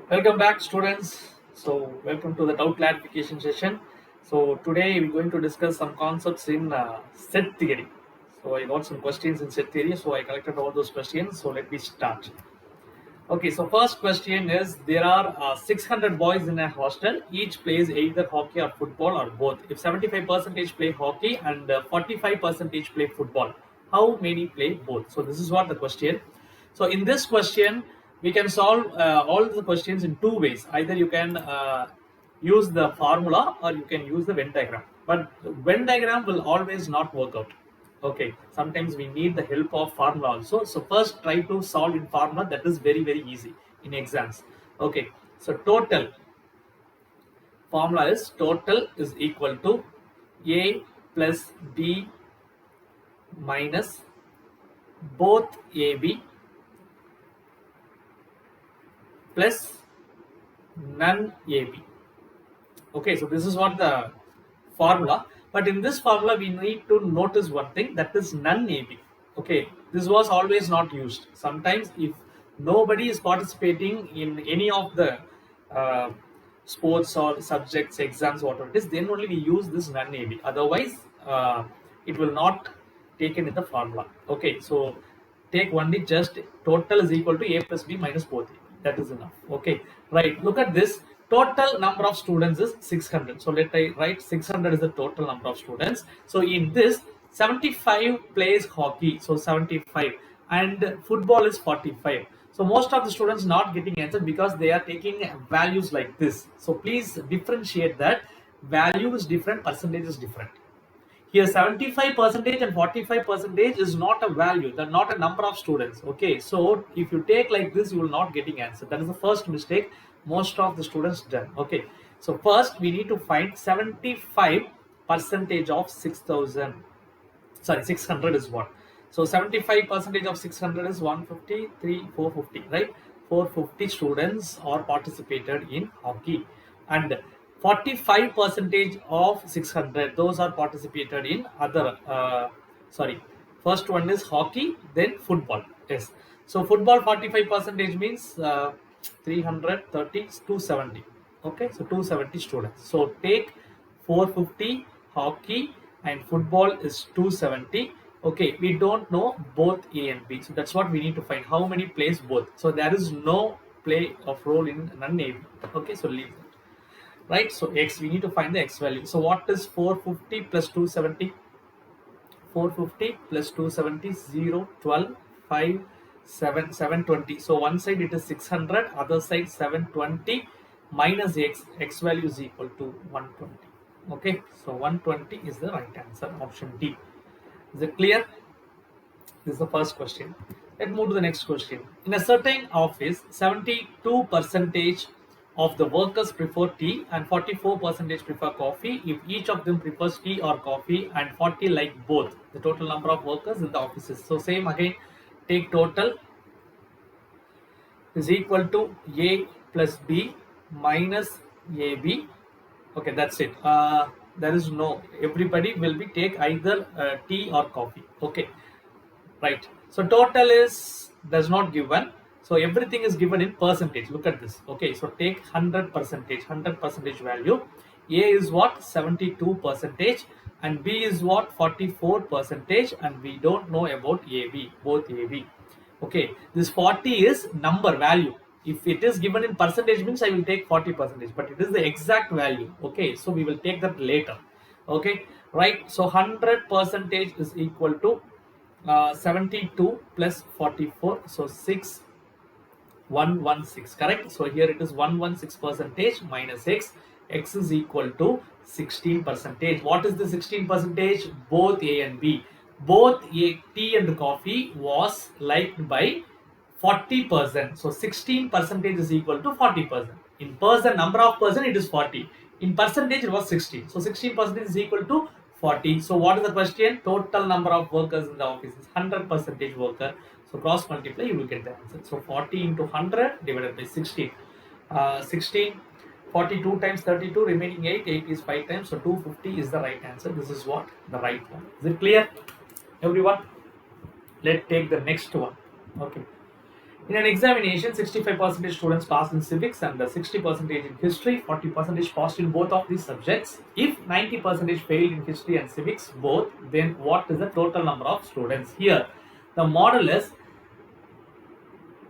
Welcome back, students. Welcome to the doubt clarification session. Today we're going to discuss some concepts in set theory. I got some questions in set theory, so I collected all those questions. So, let me start. Okay, so first question is there are 600 boys in a hostel. Each plays either hockey or football or both. If 75% play hockey and 45% play football, how many play both? So this is what the question. So in this question, we can solve all the questions in two ways. Either you can use the formula or you can use the Venn diagram. But the Venn diagram will always not work out. Okay, sometimes we need the help of formula also. So first try to solve in formula. That is very easy in exams. Okay, so total is equal to a plus b minus both ab plus none ab. Okay, so this is what the formula. But in this formula, we need to notice one thing, that is none AB. Okay, this was always not used. Sometimes, if nobody is participating in any of the uh, sports or subjects, exams, whatever it is, then only we use this none AB. Otherwise, it will not taken in the formula. Okay, so take only just total is equal to a plus b minus both a. That is enough. Okay, right. Look at this. Total number of students is 600. So let I write 600 is the total number of students. So in this, 75 plays hockey. So 75 and football is 45. So most of the students not getting answer because they are taking values like this. So please differentiate that. Value is different, percentage is different. Here 75% and 45% is not a value, that not a number of students. Okay, so if you take like this, you will not getting answer. That is the first mistake most of the students done. Okay, so first we need to find 75% of 6000. Sorry, 600 is what? So 75% of 600 is 150, 450, right? 450 students are participated in hockey, and 45% of 600, those are participated in other sorry, first one is hockey, then football. Yes, so football 45% means 330, 270. Okay, so 270 students. So take 450 hockey and football is 270. Okay, we don't know both A and B, so that's what we need to find. How many plays both? So there is no play of role in none A B. Okay, so leave that. Right, so x, we need to find the x value. So what is 450 plus 270? 450 plus 270, 0, 12, 5, 7, 720. So one side it is 600, other side 720 minus x value is equal to 120. Okay, so 120 is the right answer, option D. Is it clear? This is the first question. Let's move to the next question. In a certain office, 72% of the workers prefer tea and 44% prefer coffee. If each of them prefers tea or coffee and 40 like both, the total number of workers in the offices. So same again, take total is equal to A plus B minus AB. Okay, that's it. There is no, everybody will be take either tea or coffee. Okay, right. So total is does not given. So everything is given in percentage. Look at this. Okay, so take 100% value. A is what? 72%, and B is what? 44%, and we don't know about AB, both AB. Okay, this 40 is number value. If it is given in percentage means I will take 40%, but it is the exact value. Okay, so we will take that later. Okay, right. So 100% is equal to 72 plus 44, so 6116, correct? So here it is 116% minus x is equal to 16%. What is the 16%? Both A and B, both tea and coffee was liked by 40%. So 16% is equal to 40%. In person, number of person, it is 40. In percentage, it was 16. So 16% is equal to 40. So what is the question? Total number of workers in the office is 100% worker. So cross multiply, you will get the answer. So 40 into 100 divided by 16. 16, 42 times 32, remaining 8. 8 is 5 times. So 250 is the right answer. This is what? The right one. Is it clear, everyone? Let's take the next one. Okay. In an examination, 65% students passed in civics and 60% in history, 40% passed in both of these subjects. If 90% failed in history and civics both, then what is the total number of students? Here, the model is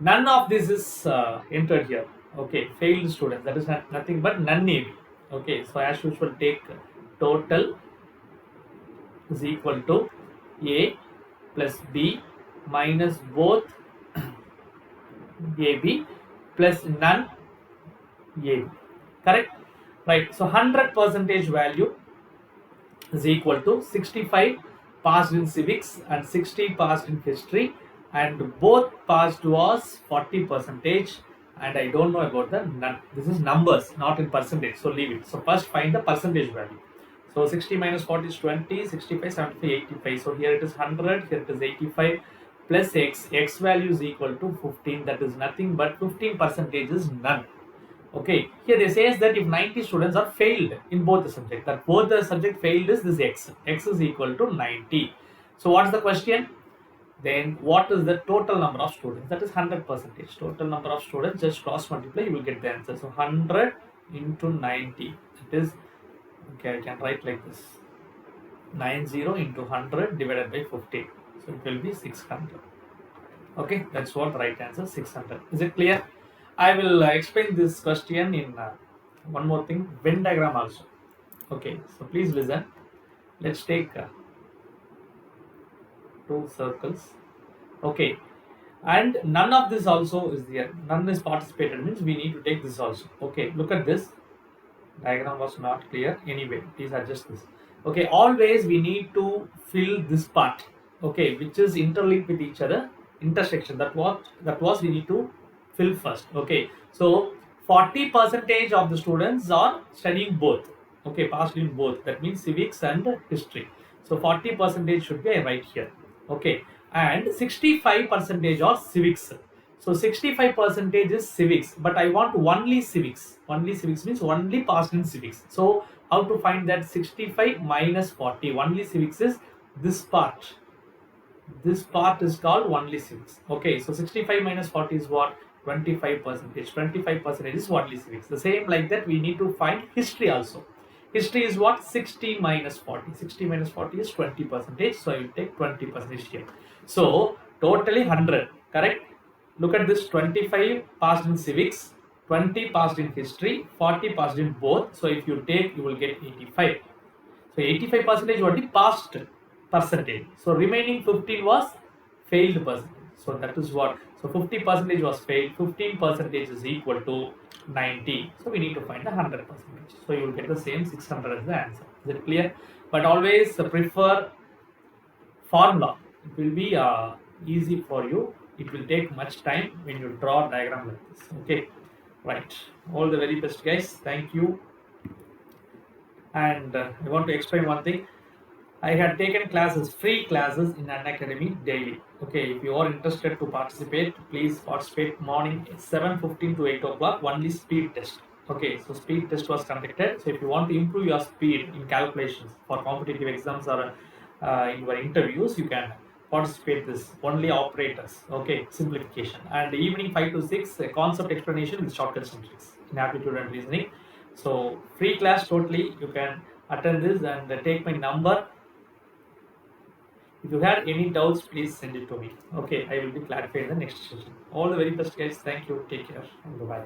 none of this is entered here. Okay, failed students, that is nothing but non-AB. Okay, so as usual, take total is equal to A plus B minus both AB plus none AB. Correct? Right. So 100% value is equal to 65 passed in civics and 60 passed in history, and both passed was 40%, and I don't know about the none. This is numbers, not in percentage, so leave it. So first find the percentage value. So 60 minus 40 is 20, 65, 75, 85. So here it is 100, here it is 85 plus x value is equal to 15. That is nothing but 15% is none. Okay, here they says that if 90 students are failed in both the subject, that both the subject failed is this x is equal to 90. So what's the question? Then what is the total number of students? That is 100%. Total number of students, just cross multiply, you will get the answer. So 100 into 90, it is, okay, I can write like this, 90 into 100 divided by 50. So it will be 600. Okay, that's what the right answer, 600. Is it clear? I will explain this question in one more thing, Venn diagram also. Okay, so please listen. Let's take two circles. Okay, and none of this also is there. None is participated means we need to take this also. Okay, look at this. Diagram was not clear. Anyway, please adjust this. Okay, always we need to fill this part. Okay, which is interlinked with each other. Intersection. That was we need to fill first. Okay, so 40% of the students are studying both. Okay, passed in both. That means civics and history. So 40% should be right here. Okay, and 65% are civics. So 65% is civics, but I want only civics. Only civics means only passed in civics. So how to find that? 65 minus 40. Only civics is this part. This part is called only civics. Okay, so 65 minus 40 is what? 25%. 25% is only civics. The same like that we need to find history also. History is what? 60 minus 40. 60 minus 40 is 20%. So I will take 20% here. So totally 100. Correct? Look at this, 25 passed in civics, 20 passed in history, 40 passed in both. So if you take, you will get 85. So 85% was the passed percentage. So remaining 15 was failed percentage. So that is what. So 50% was failed, 15% is equal to 90. So we need to find the 100%. So you will get the same 600 as the answer. Is it clear? But always prefer formula. It will be easy for you. It will take much time when you draw a diagram like this. Okay, right. All the very best, guys. Thank you. And I want to explain one thing. I had taken classes, free classes in Unacademy daily. Okay, if you are interested to participate, please participate morning 7:15 to 8 o'clock, only speed test. Okay, so speed test was conducted. So if you want to improve your speed in calculations for competitive exams or in your interviews, you can participate this, only operators. Okay, simplification. And evening 5 to 6, a concept explanation with shortcuts and tricks in aptitude and reasoning. So free class totally, you can attend this and take my number. If you had any doubts, please send it to me. Okay, I will be clarified in the next session. All the very best, guys. Thank you. Take care and bye.